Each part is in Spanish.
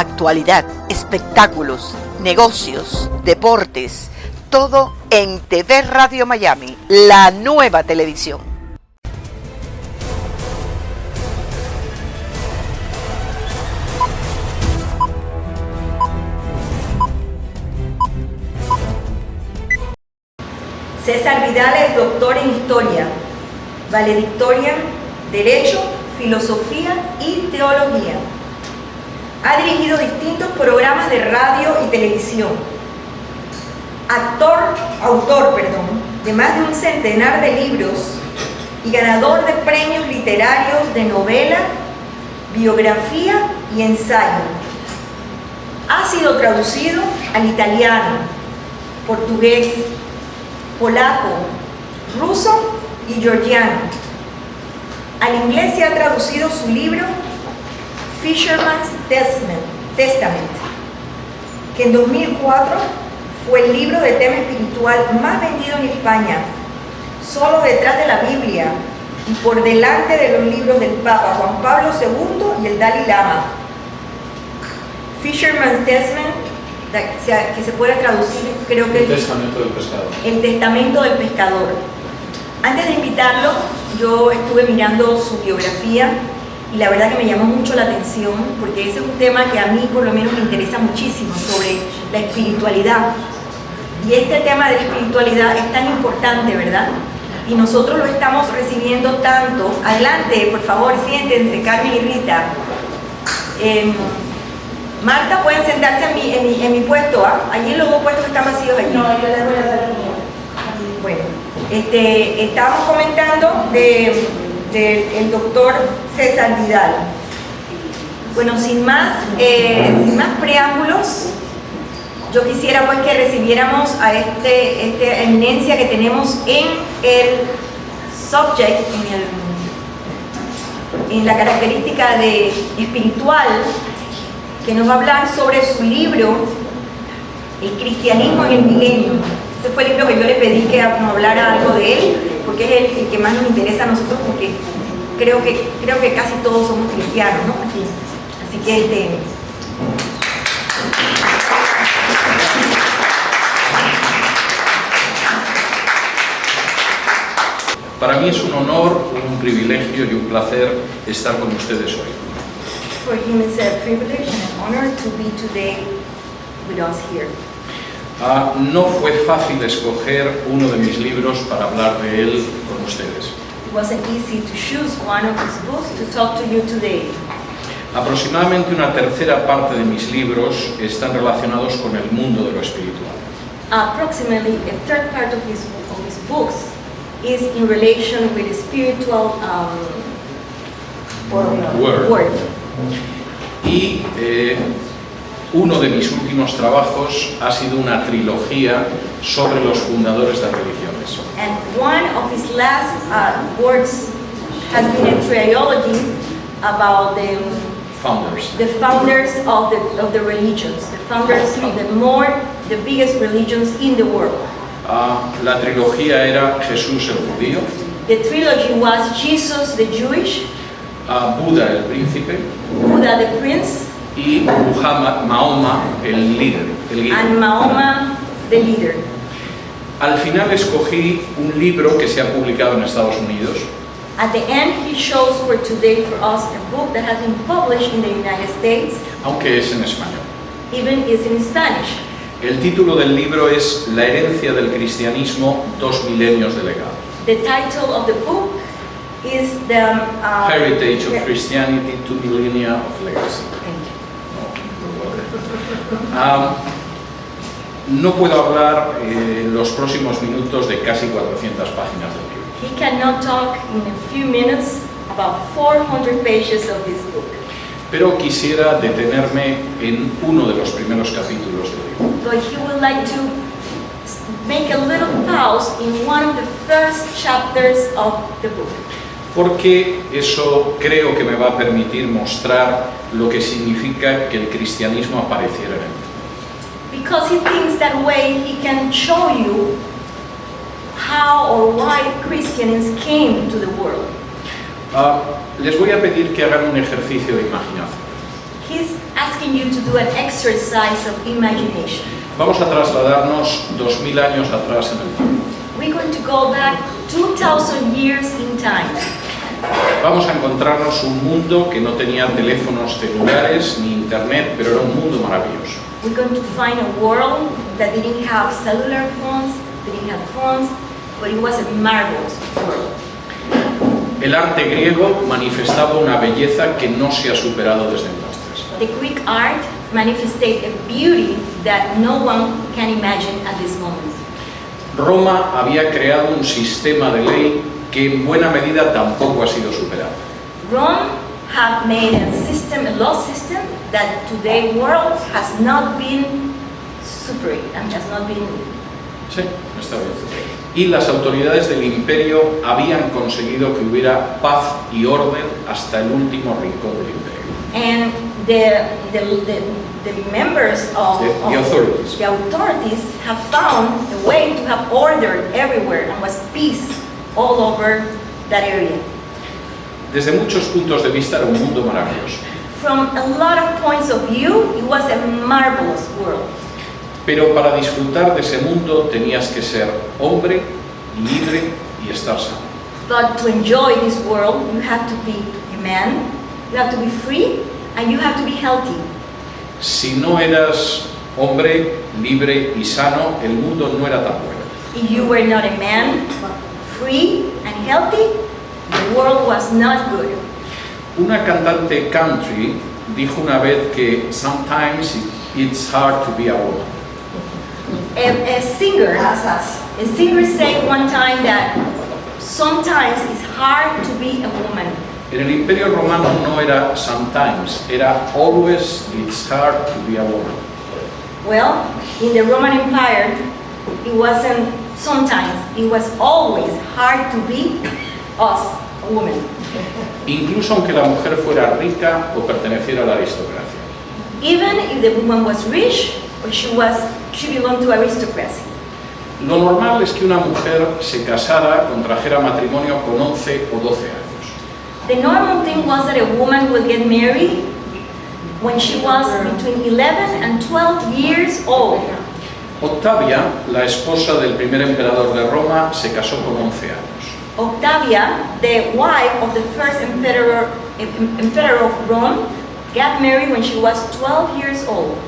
actualidad, espectáculos, negocios, deportes, todo en TV Radio Miami, la nueva televisión. César Vidal es doctor en Historia, valedictorian, Derecho, Filosofía y Teología. Ha dirigido distintos programas de radio y televisión. Autor de más de un centenar de libros y ganador de premios literarios de novela, biografía y ensayo. Ha sido traducido al italiano, portugués, polaco, ruso y georgiano. Al inglés se ha traducido su libro Fisherman's Testament, que en 2004 fue el libro de tema espiritual más vendido en España, solo detrás de la Biblia y por delante de los libros del Papa Juan Pablo II y el Dalai Lama. Fisherman's Testament, que se puede traducir, creo que el testamento del pescador. El testamento del pescador. Antes de invitarlo, yo estuve mirando su biografía y la verdad que me llamó mucho la atención porque ese es un tema que a mí por lo menos me interesa muchísimo, sobre la espiritualidad. Y este tema de la espiritualidad es tan importante, ¿verdad? Y nosotros lo estamos recibiendo tanto. Adelante, por favor, siéntense, Carmen y Rita. Marta, pueden sentarse en mi puesto, ¿ah? Allí los dos puestos que están vacíos allí. No, yo les voy a dar el mío. Bueno, estábamos comentando del doctor César Vidal. Bueno, sin más preámbulos, yo quisiera pues que recibiéramos a esta eminencia que tenemos en el subject, en la característica de espiritual, que nos va a hablar sobre su libro El cristianismo en el milenio. Ese fue el libro que yo le pedí que nos hablara algo de él, porque es el que más nos interesa a nosotros, porque creo que casi todos somos cristianos, ¿no? Así que Para mí es un honor, un privilegio y un placer estar con ustedes hoy. For him it's a privilege and an honor to be today with us here. No fue fácil escoger uno de mis libros para hablar de él con ustedes. It wasn't easy to choose one of his books to talk to you today. Aproximadamente una tercera parte de mis libros están relacionados con el mundo de lo espiritual. Approximately a third part of his books is in relation with the spiritual word. Y uno de mis últimos trabajos ha sido una trilogía sobre los fundadores de religiones. And one of his last works has been a trilogy about the founders of the religions, the founders of the biggest religions in the world. La trilogía era Jesús el judío, The trilogy was Jesus the Jewish, Buda el príncipe Buddha the prince, y Mahoma el líder, el guía. and Mahoma the leader. Al final escogí un libro que se ha publicado en Estados Unidos, At the end, he shows for today for us a book that has been published in the United States, aunque es en español. even is in Spanish. El título del libro es La herencia del cristianismo, 2 milenios de legado. The title of the book is the Heritage of Christianity, 2 millennia of legacy. Thank you. No puedo hablar en los próximos minutos de casi 400 páginas del libro. He cannot talk in a few minutes about 400 pages of this book. Pero quisiera detenerme en uno de los primeros capítulos del libro. But he would like to make a little pause in one of the first chapters of the book. Porque eso creo que me va a permitir mostrar lo que significa que el cristianismo apareciera en el mundo. Because he thinks that way he can show you how or why Christians came to the world. Les voy a pedir que hagan un ejercicio de imaginación. he's asking you to do an exercise of imagination. Vamos a trasladarnos 2000 años atrás en el tiempo. We're going to go back 2,000 years in time. Vamos a encontrarnos un mundo que no tenía teléfonos celulares ni internet, pero era un mundo maravilloso. We're going to find a world that didn't have cellular phones, didn't have phones, but it was a marvelous world. El arte griego manifestaba una belleza que no se ha superado desde entonces. The Greek art manifested a beauty that no one can imagine at this moment. Roma había creado un sistema de ley que en buena medida tampoco ha sido superado. Rome have made a system, a law system, that today's world has not been superated and has not been. Sí, está bien. Y las autoridades del imperio habían conseguido que hubiera paz y orden hasta el último rincón del imperio. And the members of The authorities. the authorities have found a way to have order everywhere and was peace all over that area. Desde muchos puntos de vista era un mundo maravilloso. From a lot of points of view, it was a marvelous world. Pero para disfrutar de ese mundo tenías que ser hombre, libre y estar sano. But to enjoy this world, you have to be a man, you have to be free, and you have to be healthy. Si no eras hombre, libre y sano, el mundo no era tan bueno. If you were not a man, free and healthy, the world was not good. Una cantante country dijo una vez que sometimes it's hard to be a woman. A singer said one time that sometimes it's hard to be a woman. En el Imperio Romano no era sometimes, era always it's hard to be a woman. Well, in the Roman Empire, it wasn't sometimes, it was always hard to be us, a woman. Incluso aunque la mujer fuera rica o perteneciera a la aristocracia. Even if the woman was rich or she belonged to aristocracy. Lo normal es que una mujer se casara, contrajera matrimonio con 11 o 12 años. The normal thing was that a woman would get married when she was between 11 and 12 years old. Octavia, la esposa del primer emperador de Roma, se casó con 11 años. Octavia, the wife of the first emperor of Rome, got married when she was 12 years old.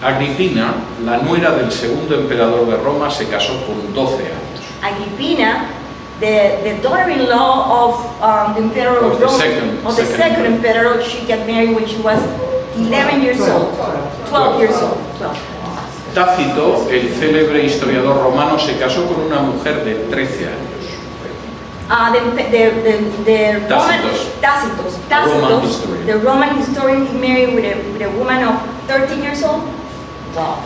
Agripina, la nuera del segundo emperador de Roma, se casó con 12 años. Agrippina, the daughter-in-law of the emperor of Rome, the second emperor, she got married when she was 11 years old, 12 years old. 12. Tácito, el célebre historiador romano, se casó con una mujer de 13 años. Tacitus, the Roman historian, he married with a woman of 13 years old. Wow.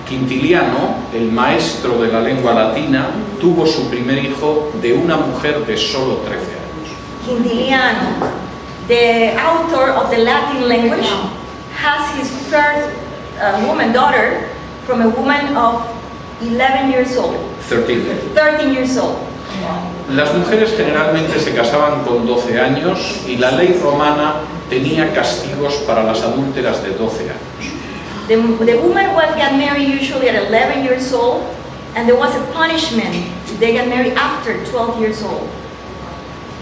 Quintiliano, el maestro de la lengua latina, tuvo su primer hijo de una mujer de solo 13 años. Quintiliano, the author of the Latin language, has his first woman daughter from a woman of 11 years old. 13 years old. Las mujeres generalmente se casaban con 12 años y la ley romana tenía castigos para las adúlteras de 12 años. The woman got married usually at 11 years old, and there was a punishment if they got married after 12 years old.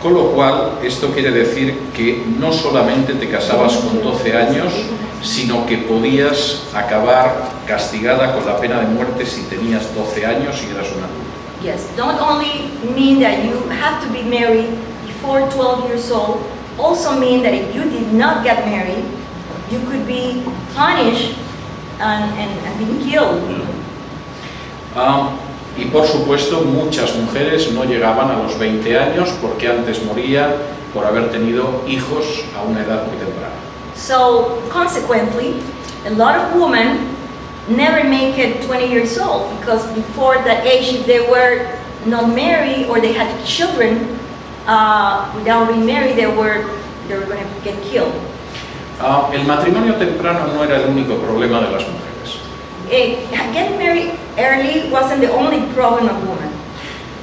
Con lo cual, esto quiere decir que no solamente te casabas con 12 años, sino que podías acabar castigada con la pena de muerte si tenías 12 años y eras una adulta. Yes, don't only mean that you have to be married before 12 years old, also mean that if you did not get married, you could be punished and being killed. Y por supuesto, muchas mujeres no llegaban a los 20 años porque antes morían por haber tenido hijos a una edad muy temprana. So, consequently, a lot of women never make it 20 years old because before that age, if they were not married or they had children without being married, they were going to get killed. El matrimonio temprano no era el único problema de las mujeres. Getting married early wasn't the only problem of women.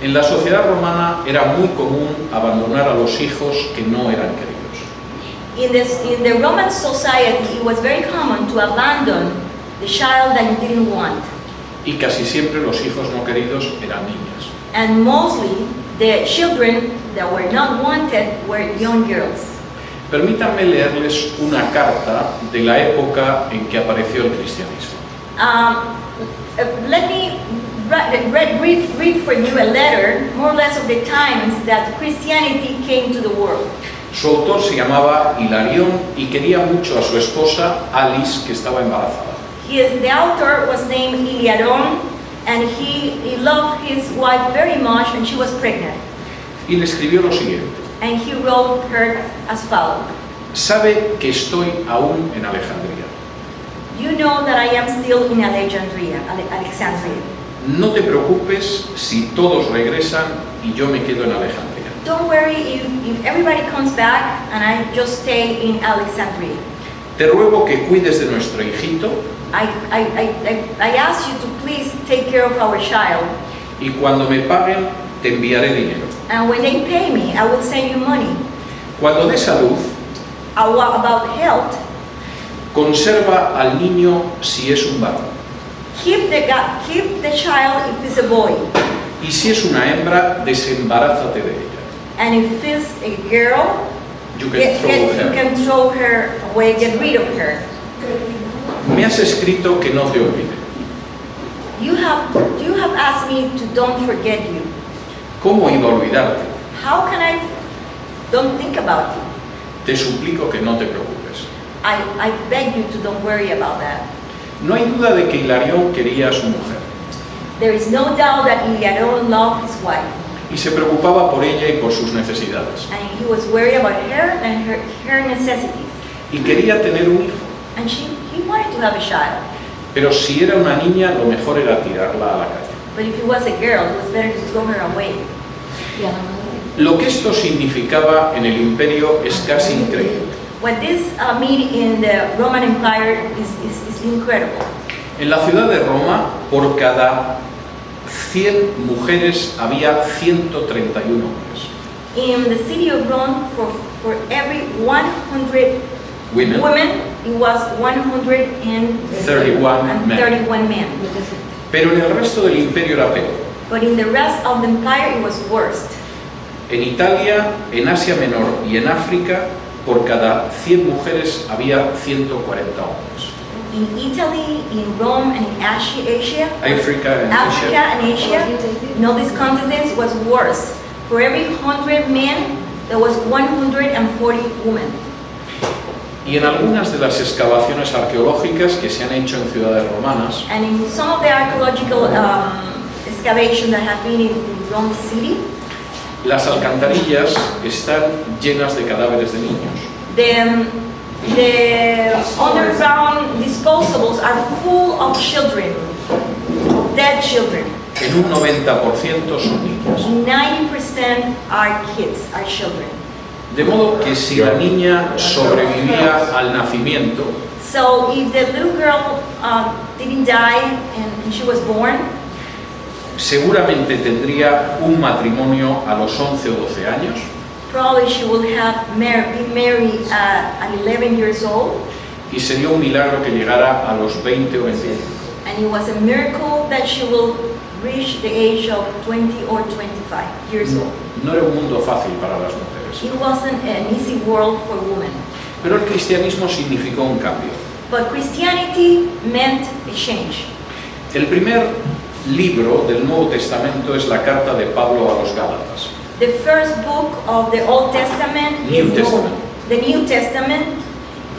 En la sociedad romana era muy común abandonar a los hijos que no eran queridos. In the Roman society, it was very common to abandon the child that you didn't want. Y casi siempre los hijos no queridos eran niñas. And mostly, the children that were not wanted were young girls. Permítanme leerles una carta de la época en que apareció el cristianismo. Let me read for you a letter, more or less of the times that Christianity came to the world. Su autor se llamaba Hilarión y quería mucho a su esposa Alice, que estaba embarazada. The author was named Iliaron, and he loved his wife very much, and she was pregnant. Y le escribió lo siguiente: And he wrote her as follows. Sabe que estoy aún en Alejandría. You know that I am still in Alexandria. No te preocupes si todos regresan y yo me quedo en Alejandría. Don't worry if everybody comes back and I just stay in Alexandria. Te ruego que cuides de nuestro hijito I ask you to please take care of our child. y cuando me paguen te enviaré dinero. And when they pay me, I will send you money. Cuando des a luz, About health, conserva al niño si es un varón. keep the child if it's a boy. Y si es una hembra, desembarázate de ella. And if it's a girl, You can throw you her. can throw her away, get rid of her. Me has escrito que no te olvide. You have asked me to don't forget you. ¿Cómo iba a olvidarte? How can I don't think about you? Te suplico que no te preocupes. I beg you to don't worry about that. No hay duda de que Hilarión quería a su mujer There is no doubt that Iliaron loved his wife, y se preocupaba por ella y por sus necesidades. and he was worried about her and her necessities. Y quería tener un hijo, And he wanted to have a child. pero si era una niña, lo mejor era tirarla a la calle. But if it was a girl, it was better to throw her away. Lo que esto significaba en el imperio es casi increíble. What this meant in the Roman Empire is incredible. En la ciudad de Roma, por cada 100 mujeres había 131 hombres. In the city of Rome, for every 100 women, it was 31 men. Pero en el resto del imperio era peor. But in the rest of the empire, it was worse. En Italia, en Asia Menor y en África, por cada 100 mujeres había 140 hombres. In Italy, in Rome, and in Asia, Africa and Asia, these continents was worse. For every 100 men, there was 140 women. Y en algunas de las excavaciones arqueológicas que se han hecho en ciudades romanas, And in some of the archaeological excavations that have been in Rome City, las alcantarillas están llenas de cadáveres de niños. the underground disposables are full of children, dead children. En un 90% son niños. 90% are kids, are children. De modo que si la niña sobrevivía al nacimiento, So if the little girl didn't die and she was born, seguramente tendría un matrimonio a los 11 o 12 años probably she will have been married at 11 years old, y sería un milagro que llegara a los 20 o 25. and it was a miracle that she will reach the age of 20 or 25 years old. No era un mundo fácil para las mujeres. It wasn't an easy world for women. Pero el cristianismo significó un cambio. But Christianity meant a change. El primer libro del Nuevo Testamento es la carta de Pablo a los Gálatas. The first book of the Old Testament New Testament. The New Testament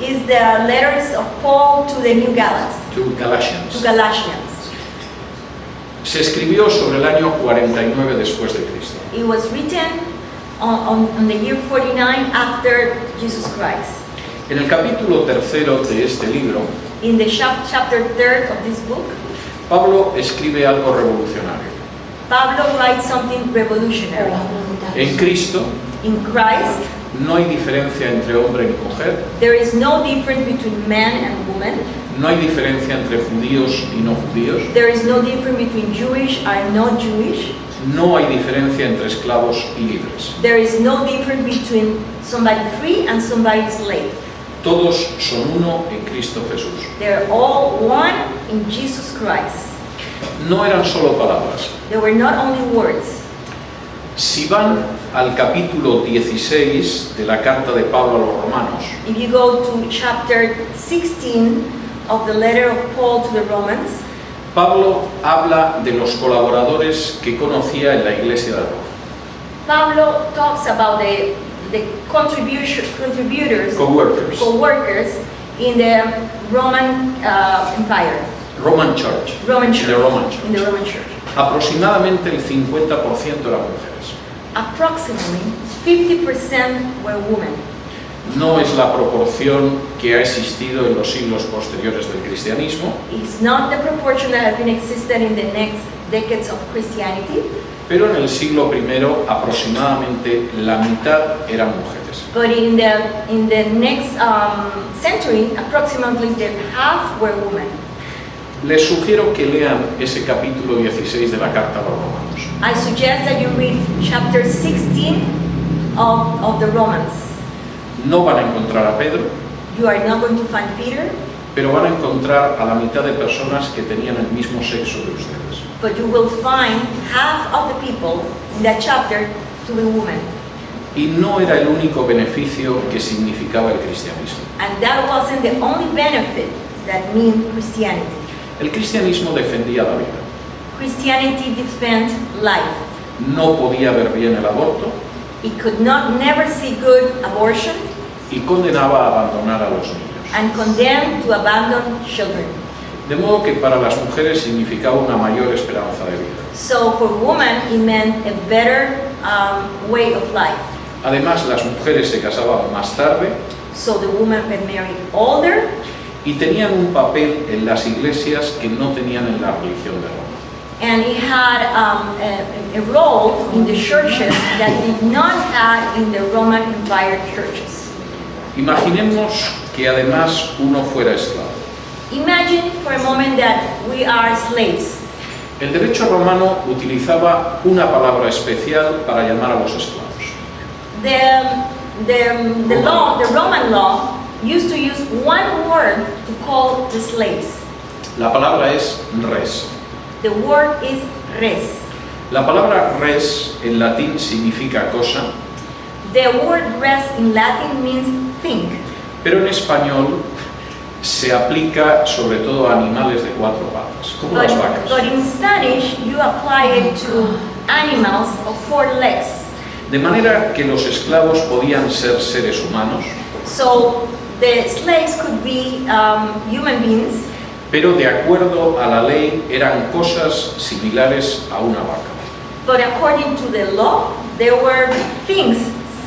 is the letters of Paul to the New Galatians. To Galatians. To Galatians. Se escribió sobre el año 49 después de Cristo. It was written on the year 49 after Jesus Christ. En el capítulo 3 de este libro, In the chapter 3 of this book, Pablo escribe algo revolucionario. Pablo writes something revolutionary. En Cristo In Christ, no hay diferencia entre hombre ni mujer, there is no difference between man and woman. no hay diferencia entre judíos y no judíos, There is no difference between Jewish and not Jewish. no hay diferencia entre esclavos y libres. There is no difference between somebody free and somebody slave. Todos son uno en Cristo Jesús. They're all one in Jesus Christ. No eran solo palabras. They were not only words. Si van al capítulo 16 de la carta de Pablo a los Romanos, If you go to chapter 16 of the letter of Paul to the Romans, Pablo habla de los colaboradores que conocía en la iglesia de Roma. Pablo talks about the contributors, Coworkers. co-workers in the Roman Empire, Roman Church. Roman In Church, the Roman Church. in the Roman Church. Aproximadamente el 50% eran mujeres. Approximately 50% were women. No es la proporción que ha existido en los siglos posteriores del cristianismo, It's not the proportion that has been existed in the next decades of Christianity, pero en el siglo I aproximadamente la mitad eran mujeres. but in the next century, approximately half were women. Les sugiero que lean ese capítulo 16 de la carta a los Romanos. I suggest that you read chapter 16 of the Romans. No van a encontrar a Pedro, You are not going to find Peter, pero van a encontrar a la mitad de personas que tenían el mismo sexo de ustedes. but you will find half of the people in that chapter to be women. Y no era el único beneficio que significaba el cristianismo. And that wasn't the only benefit that means Christianity. El cristianismo defendía la vida. Christianity defends life. No podía ver bien el aborto It could never see good abortion y condenaba a abandonar a los niños. and condemn to abandon children. De modo que para las mujeres significaba una mayor esperanza de vida. So for women, it meant a better way of life. Además, las mujeres se casaban más tarde So the women were married older, y tenían un papel en las iglesias que no tenían en la religión de Roma. and it had a role in the churches that did not have in the Roman Empire churches. Imaginemos que además uno fuera esclavo. Imagine for a moment that we are slaves. El derecho romano utilizaba una palabra especial para llamar a los esclavos. The Roman law, used to use one word to call the slaves. La palabra es res. The word is res. La palabra res en latín significa cosa, The word res in Latin means thing, pero en español se aplica sobre todo a animales de cuatro patas, como las vacas. but in Spanish you apply it to animals of four legs. De manera que los esclavos podían ser seres humanos, So the slaves could be human beings, pero de acuerdo a la ley eran cosas similares a una vaca. but according to the law, there were things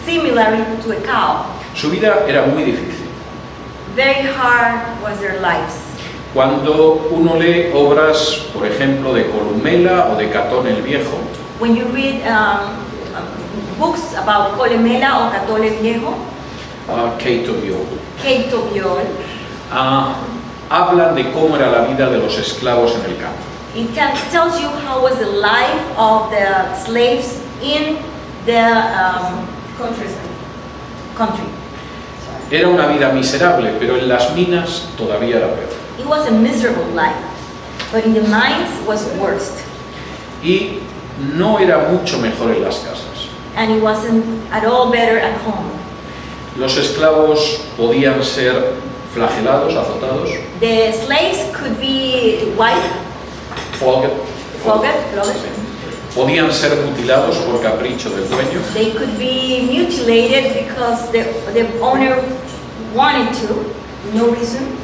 similar to a cow. Su vida era muy difícil. Very hard was their lives. Cuando uno lee obras, por ejemplo, de Columela o de Catón el Viejo, When you read books about Columela or Catón el Viejo, Kate Obiol, Kate Obiol, hablan de cómo era la vida de los esclavos en el campo. it tells you how was the life of the slaves in the country. Era una vida miserable, pero en las minas todavía era peor. It was a miserable life, but in the mines was worst, Y no era mucho mejor en las casas. and it wasn't at all better at home. Los esclavos podían ser flagelados, azotados, The slaves could be white, flogged, flogged. podían ser mutilados por capricho del dueño, They could be mutilated because the owner wanted to, no reason.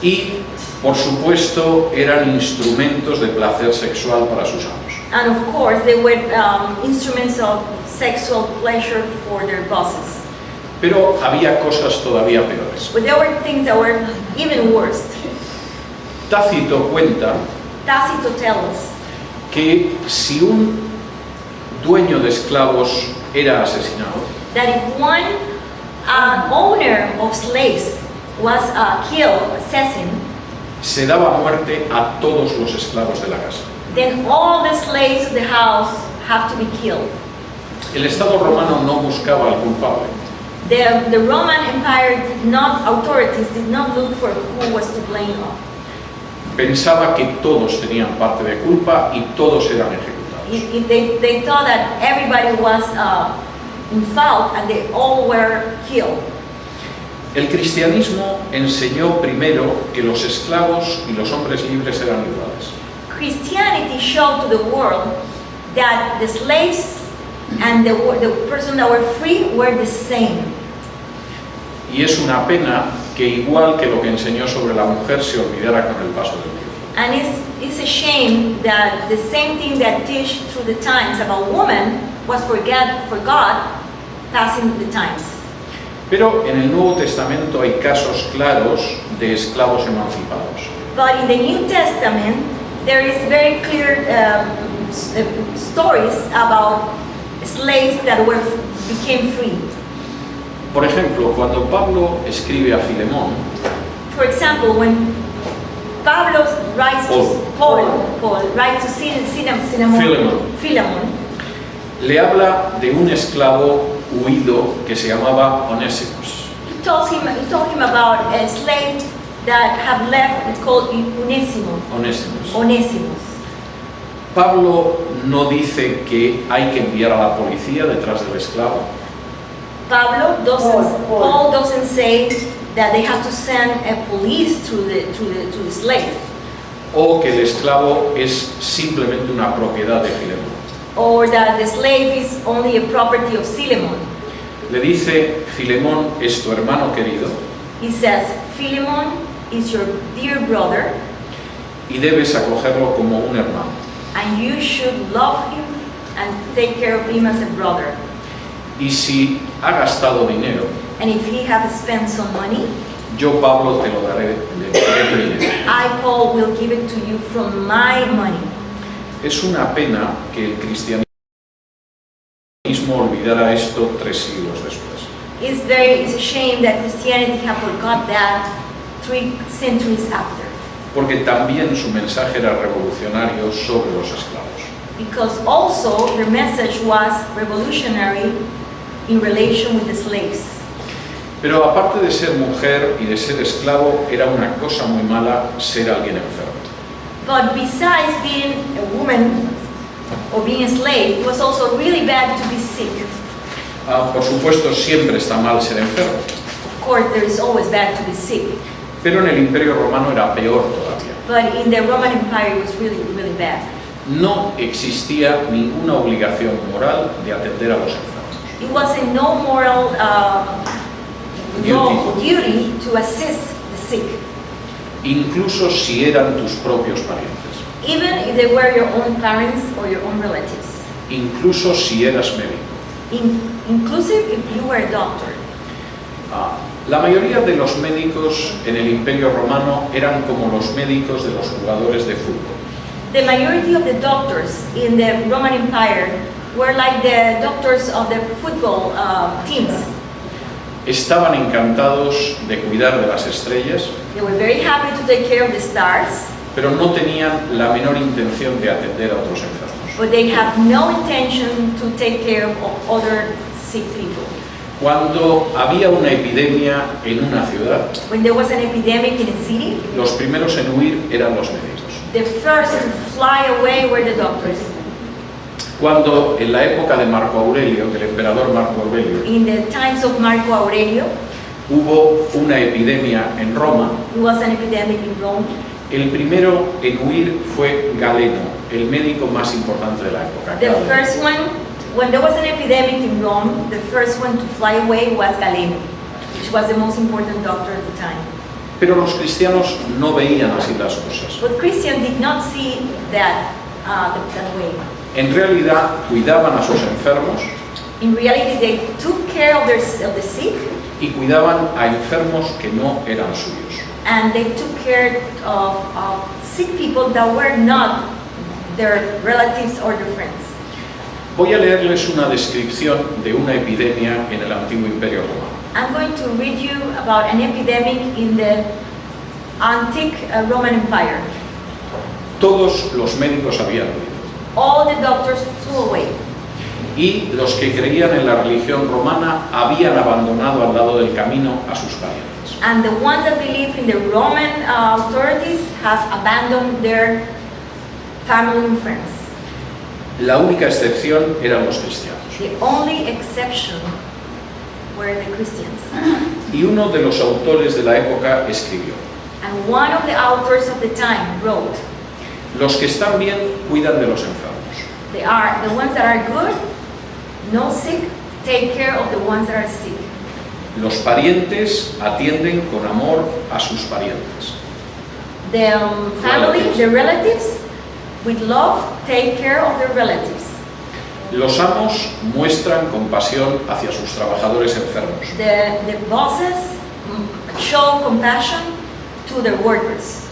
y, por supuesto, eran instrumentos de placer sexual para sus amos. And of course, they were instruments of sexual pleasure for their bosses. Pero había cosas todavía peores. But there were things that were even worse. Tácito cuenta Tácito tells us que si un dueño de esclavos era asesinado, that if one owner of slaves was killed, assassin, se daba muerte a todos los esclavos de la casa. then all the slaves of the house have to be killed. El Estado romano no buscaba al culpable. The Roman Empire authorities did not look for who was to blame of. Pensaba que todos tenían parte de culpa y todos eran ejecutados. They thought that everybody was in fault and they all were killed. El cristianismo enseñó primero que los esclavos y los hombres libres eran iguales. Christianity showed to the world that the slaves and the person that were free were the same. Y es una pena que igual que lo que enseñó sobre la mujer se olvidara con el paso del tiempo. And it's a shame that the same thing that teach through the times about women was forgot passing the times. Pero en el Nuevo Testamento hay casos claros de esclavos emancipados. But in the New Testament, there is very clear stories about slaves that became free. Por ejemplo, cuando Pablo escribe a Filemón, For example, when Pablo writes to Paul writes to Philemon, le habla de un esclavo huido que se llamaba Onésimos. he told him about a slave that had left called Onesimus. Pablo no dice que hay que enviar a la policía detrás del esclavo. Paul doesn't say that they have to send a police to the slave, O que el esclavo es simplemente una propiedad de Filemón. or that the slave is only a property of Philemon. Le dice, Filemón es tu hermano querido He says, Philemon is your dear brother, y debes acogerlo como un hermano. and you should love him and take care of him as a brother. Y si ha gastado dinero, And if he has spent some money, yo Pablo te lo daré de tu dinero. I, Paul, will give it to you from my money. Es una pena que el cristianismo olvidara esto 3 siglos después. It's a shame that Christianity have forgot that 3 centuries after. Porque también su mensaje era revolucionario sobre los esclavos. Because also the message was revolutionary in relation with the slaves. Pero aparte de ser mujer y de ser esclavo, era una cosa muy mala ser alguien enfermo. But besides being a woman or being a slave, it was also really bad to be sick. Por supuesto, siempre está mal ser enfermo, Of course, there is always bad to be sick. pero en el Imperio Romano era peor todavía. But in the Roman Empire, it was really, really bad. No existía ninguna obligación moral de atender a los enfermos. It was a no moral duty to assist the sick, Incluso si eran tus propios parientes. even if they were your own parents or your own relatives. Incluso si eras médico. Inclusive if you were a doctor. La mayoría de los médicos en el Imperio Romano eran como los médicos de los jugadores de fútbol. The majority of the doctors in the Roman Empire were like the doctors of the football teams. Estaban encantados de cuidar de las estrellas, They were very happy to take care of the stars, pero no tenían la menor intención de atender a otros enfermos. but they have no intention to take care of other sick people. Cuando había una epidemia en una ciudad, When there was an epidemic in a city, los primeros en huir eran los médicos. the first to fly away were the doctors. Cuando en la época de Marco Aurelio, del emperador Marco Aurelio, In the times of Marco Aurelio, hubo una epidemia en Roma, there was an epidemic in Rome. el primero en huir fue Galeno, el médico más importante de la época. The first one, when there was an epidemic in Rome, the first one to fly away was Galeno, which was the most important doctor at the time. Pero los cristianos no veían así las cosas. But Christians did not see that way. En realidad cuidaban a sus enfermos In reality, they took care of the sick, y cuidaban a enfermos que no eran suyos. and they took care of sick people that were not their relatives or their friends. Voy a leerles una descripción de una epidemia en el antiguo Imperio Romano. I'm going to read you about an epidemic in the antique Roman Empire. Todos los médicos habían huido. All the doctors flew away. Y los que creían en la religión romana habían abandonado al lado del camino a sus parientes. And the ones that believe in the Roman authorities have abandoned their family and friends. La única excepción eran los cristianos. The only exception were the Christians. Y uno de los autores de la época escribió: And one of the authors of the time wrote, los que están bien cuidan de los enfermos. they are the ones that are good, no sick, take care of the ones that are sick. Los parientes atienden con amor a sus parientes. The family, the relatives, with love, take care of their relatives. Los amos muestran compasión hacia sus trabajadores enfermos. The bosses show compassion to their workers.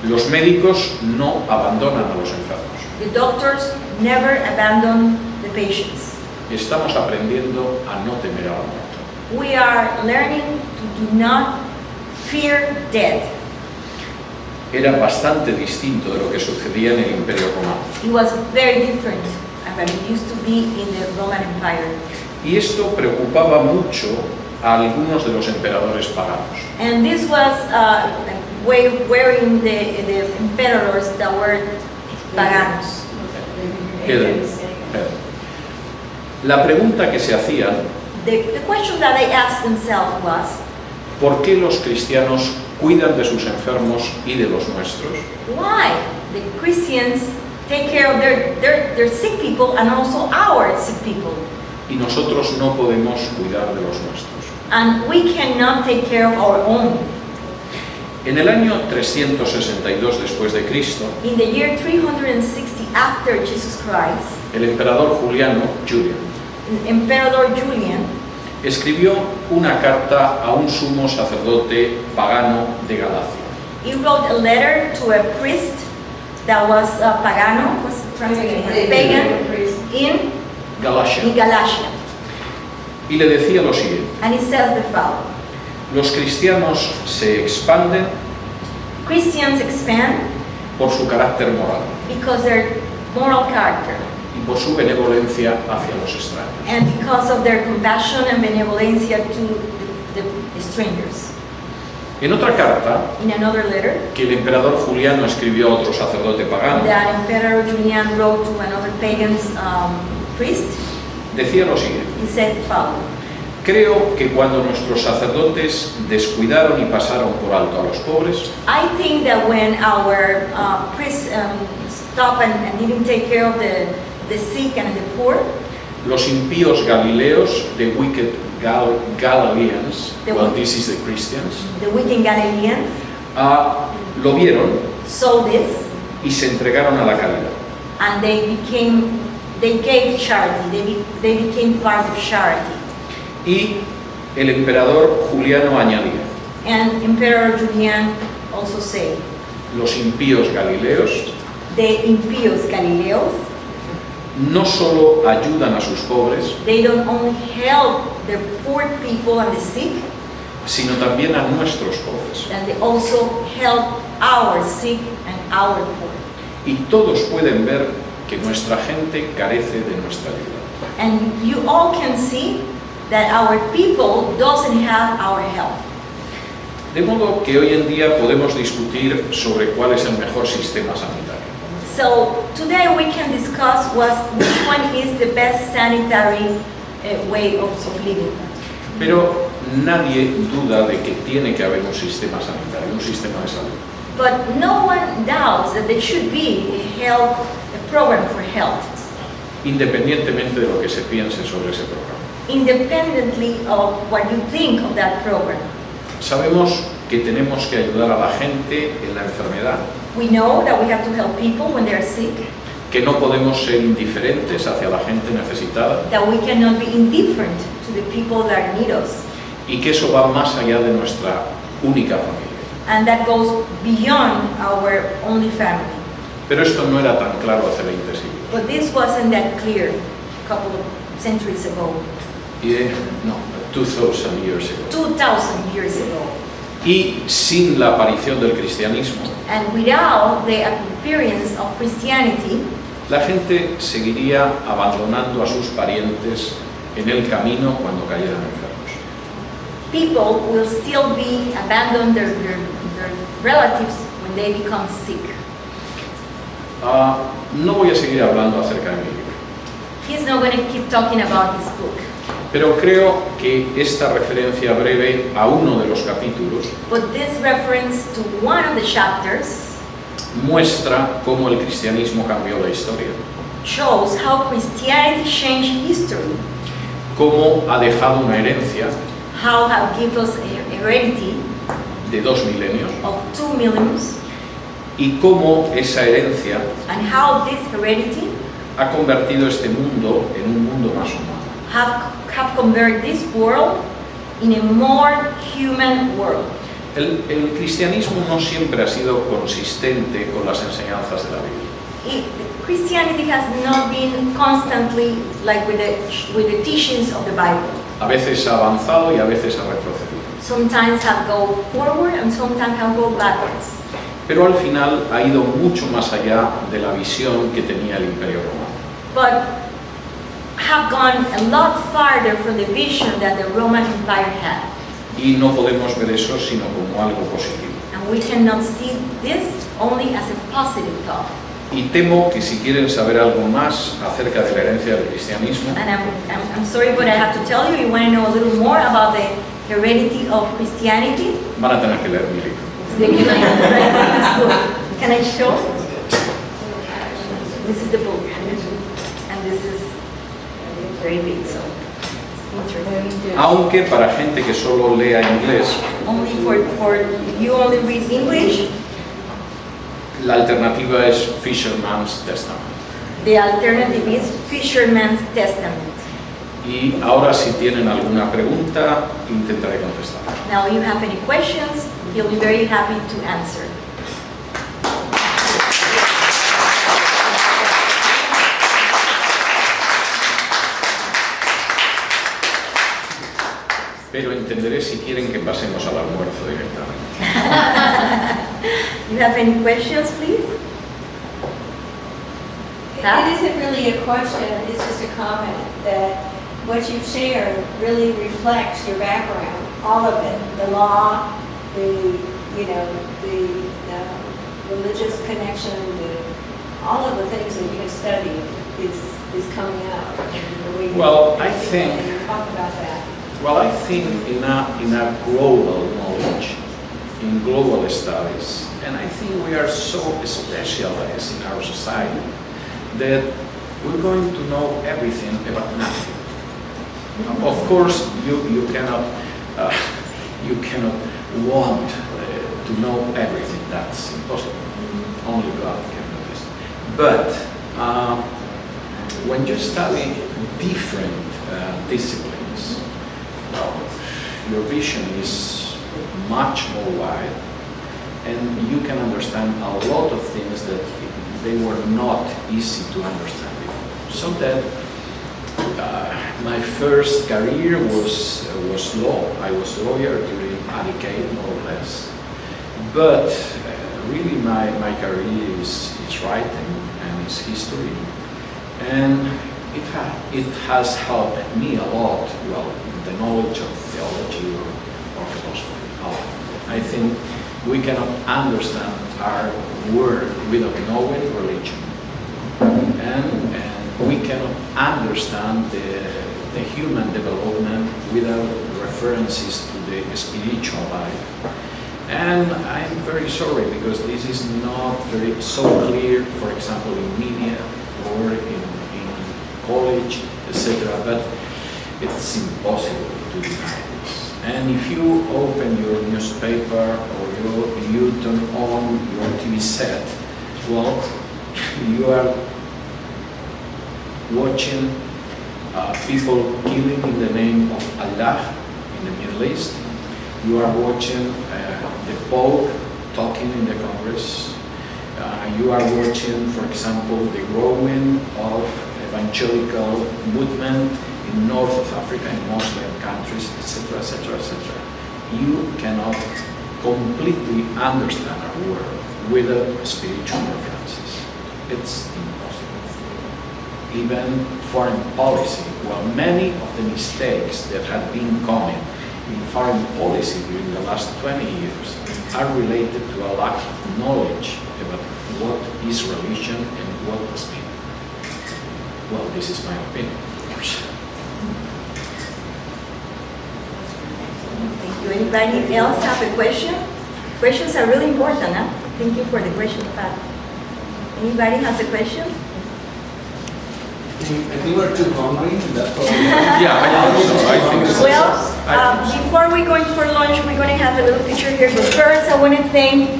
Los médicos no abandonan a los enfermos. The doctors never abandon the patients. Estamos aprendiendo a no temer a la muerte. We are learning to do not fear death. Era bastante distinto de lo que sucedía en el Imperio Romano. It was very different than it used to be in the Roman Empire. Y esto preocupaba mucho a algunos de los emperadores paganos. And this was wearing the emperors that were paganos. La pregunta que se hacían: The question that they asked themselves was, ¿por qué los cristianos cuidan de sus enfermos y de los nuestros? why the Christians take care of their sick people and also our sick people, Y nosotros no podemos cuidar de los nuestros. and we cannot take care of our own. En el año 362 después de Cristo, In the year 360 after Jesus Christ, el emperador Juliano, Julian, Emperor Julian escribió una carta a un sumo sacerdote pagano de Galacia. he wrote a letter to a priest that was pagano, was translated pagan in Galacia. Galatia, Y le decía lo siguiente: and it says the following: los cristianos se expanden Christians expand por su carácter moral because their moral character y por su benevolencia hacia los extraños. and because of their compassion and benevolencia to the strangers. En otra carta In another letter que el emperador Juliano escribió a otro sacerdote pagano, that Emperor Julian wrote to another pagan priest, decía lo siguiente: he said the following: creo que cuando nuestros sacerdotes descuidaron y pasaron por alto a los pobres, I think that when our priests stopped and didn't take care of the sick and the poor, los impíos galileos, the wicked Galileans, The well, wicked- this is the Christians, the wicked Galileans, lo vieron saw this y se entregaron a la caridad. and they gave charity. They became part of charity. Y el emperador Juliano añadía: And Emperor Julian also said, los impíos galileos the impious Galileos, no solo ayudan a sus pobres, they don't only help the poor people and the sick, sino también a nuestros pobres. and they also help our sick and our poor. Y todos pueden ver que nuestra gente carece de nuestra ayuda. And you all can see that our people doesn't have our help. De modo que hoy en día podemos discutir sobre cuál es el mejor sistema sanitario. So today we can discuss which one is the best sanitary way of living. Pero nadie duda de que tiene que haber un sistema sanitario, un sistema de salud. But no one doubts that there should be a program for health, Independientemente de lo que se piense sobre ese programa. independently of what you think of that program. Sabemos que tenemos que ayudar a la gente en la enfermedad, We know that we have to help people when they're sick, que no podemos ser indiferentes hacia la gente necesitada that we cannot be indifferent to the people that need us, y que eso va más allá de nuestra única familia. and that goes beyond our only family. Pero esto no era tan claro hace 20 siglos. But this wasn't that clear a couple of centuries ago, No, 2000 years ago. 2,000 years ago. Y sin la aparición del cristianismo, and without the appearance of Christianity, la gente seguiría abandonando a sus parientes en el camino cuando cayeran enfermos. people will still be abandoned their relatives when they become sick. No voy a seguir hablando acerca de mi libro, He's not going to keep talking about his book. pero creo que esta referencia breve a uno de los capítulos But this reference to one of the chapters muestra cómo el cristianismo cambió la historia, shows how Christianity changed history, cómo ha dejado una herencia how have given us a heredity de 2 milenios of 2 millions, y cómo esa herencia and how this heredity ha convertido este mundo en un mundo más humano. have converted this world in a more human world. El cristianismo no siempre ha sido consistente con las enseñanzas de la Biblia. Christianity has not been constantly like with the teachings of the Bible. A veces ha avanzado y a veces ha retrocedido. Sometimes have go forward and sometimes have go backwards. Pero al final ha ido mucho más allá de la visión que tenía el Imperio Romano. But have gone a lot farther from the vision that the Roman Empire had. Y no podemos ver eso sino como algo positivo. And we cannot see this only as a positive thought. Y temo que si quieren saber algo más acerca de la herencia del cristianismo, And I'm sorry, but I have to tell you, you want to know a little more about the heredity of Christianity? van a tener que leer mi libro. They can write this book. Can I show? This is the book, and this is very big, so interesting. Aunque para gente que solo lea inglés, Only for you only read English. la alternativa es Fisherman's Testament. The alternative is Fisherman's Testament. Y ahora si tienen alguna pregunta, intentaré contestar. Now, if you have any questions, he'll be very happy to answer. Pero entenderé si quieren que pasemos al almuerzo directamente. You have any questions, please? It isn't really a question, it's just a comment that what you've shared really reflects your background, all of it, the law, the religious connection, all of the things that you have studied is coming out. Well, I think- Talk about that. Well, I think in a global knowledge, in global studies, and I think we are so specialized in our society that we're going to know everything about nothing. Of course, you cannot want to know everything. That's impossible. Only God can do this. But when you study different disciplines, your vision is much more wide, and you can understand a lot of things that they were not easy to understand before. So that my first career was law. I was a lawyer during a decade, more or less. But really my career is writing and is history. And it has helped me a lot, well, the knowledge of theology or philosophy. I think we cannot understand our world without knowing religion. And we cannot understand the human development without references to the spiritual life. And I'm very sorry because this is not so clear, for example, in media or in college, etc. But it's impossible to deny this. And if you open your newspaper or you turn on your TV set, well, you are watching people killing in the name of Allah in the Middle East. You are watching the Pope talking in the Congress. You are watching, for example, the growing of evangelical movement in North of Africa, in Muslim countries, etc., etc., etc. You cannot completely understand our world without spiritual references. It's impossible. Even foreign policy, well, many of the mistakes that have been common in foreign policy during the last 20 years are related to a lack of knowledge about what is religion and what does mean. Well, this is my opinion, of course. Thank you. Anybody else have a question? Questions are really important, huh? Thank you for the question, Pat. Anybody has a question? I think we're too hungry. That's probably Yeah, I think so. Well, I think so. before we're going for lunch, we're going to have a little picture here. But first, I want to thank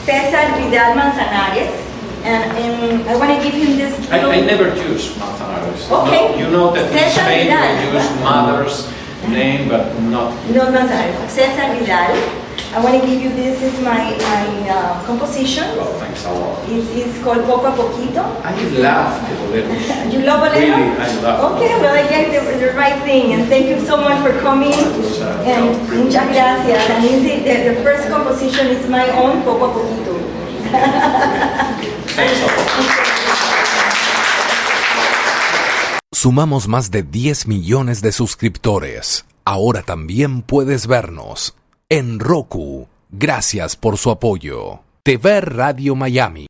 Cesar Vidal Manzanares, and I want to give him this little... I never use Manzanares. Okay. You know that in Cesar Spain Vidal. we use mother's name, but not... No Manzanares, Cesar Vidal. I want to give you this is my composition. Well, thanks a lot. It's called Poco a Poquito. I love the boleros. You love bolero? Really, I love Okay, well, I get the right thing, and thank you so much for coming. And muchas gracias. And the first composition is my own, Poco a Poquito. Thanks a lot. Sumamos más de 10 millones de suscriptores. Ahora también puedes vernos en Roku. Gracias por su apoyo. TV Radio Miami.